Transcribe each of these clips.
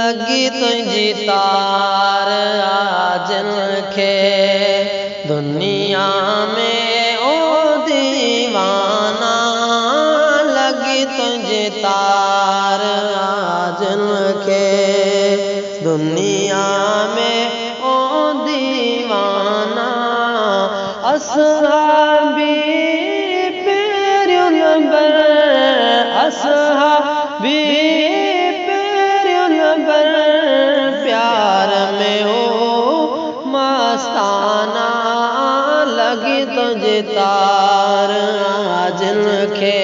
लगी तुझी तार आजन खे दुनिया में ओ दीवाना लगी तुझी तार आजन खे दुनिया में ओ दीवाना असहाबी पेरियुल बर असहाबी पेरियुल बर प्यार में ओ मस्ताना लगी तुझे तार आजन खे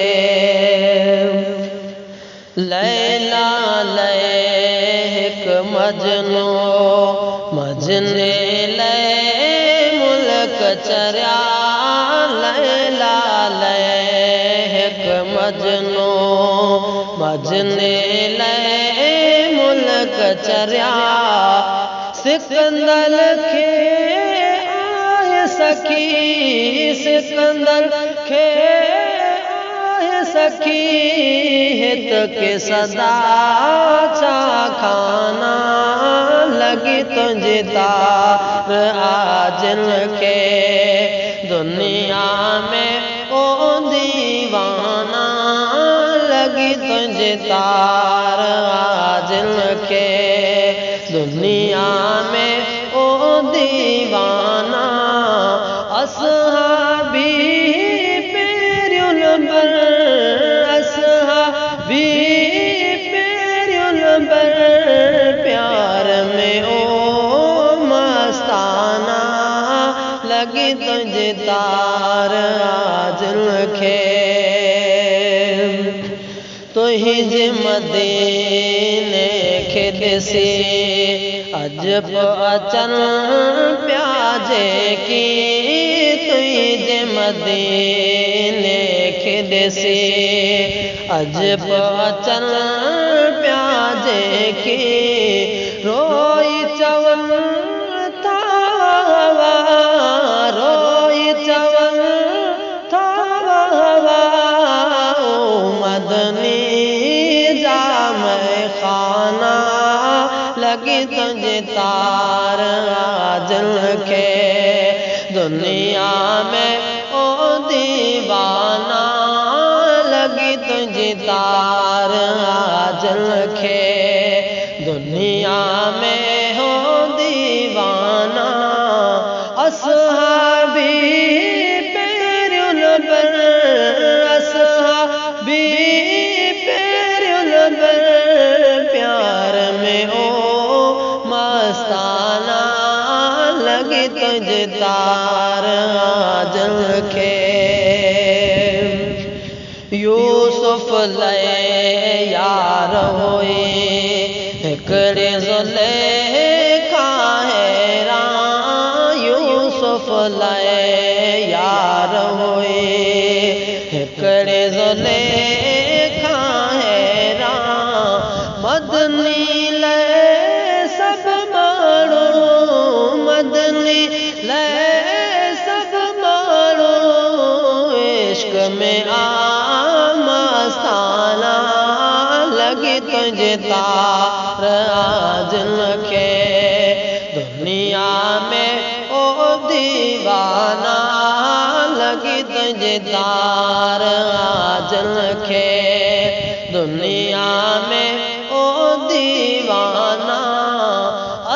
लैला लय हिक मजनू मजने लय मुल्क चरिया लैला लय हिक मजनू मजने लय मुल्क चरिया सिकंदर खे आए सखी सिकंदर खे आए सखी हित के सदा चा खाना लगी तुझे तार आजन खे दुनिया में ओ दीवाना लगी तुझे तार आजन खे दुनिया में ओ दीवाना असहाबी पेरियुल बर असहाबी पेरियुल बर प्यार में ओ मस्ताना लगी तुझे तार आजन खे तुझे मदीने खे ॾिसी अजब अचन प्याजे की तुझे मदीने खे ॾिसी अजब अचन प्याजे की रोई चवन था रोई चवन था मदनी जाम खाना लगी तुझे तार आजन खे दुनिया में ओ दीवाना लगी तुझे तार आजन खे दुनिया में हो दीवाना असहाबी पेरियुल बर असहाबी पेरियुल बर प्यार में ओ मस्ताना लगी तुझे तार आजन खे यूसुफ लय यार होई हिकड़े ज़ुलेखा हैरान यूसुफ लय यार होई हिकड़े ज़ुलेखा हैरान मदनी लय सब माण्हू मदनी लय सब माण्हू इश्क में आ मस्ताना लगी तुझे तार आजन खे दुनिया में ओ दीवाना लगी तुझे तार आजन खे दुनिया में ओ दीवाना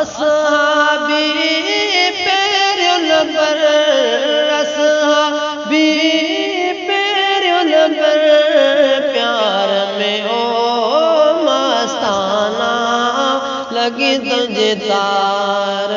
असहाबी पेरियुल बर असहाबी पेरियुल बर प्यार में ओ मस्ताना लगी तुझे तार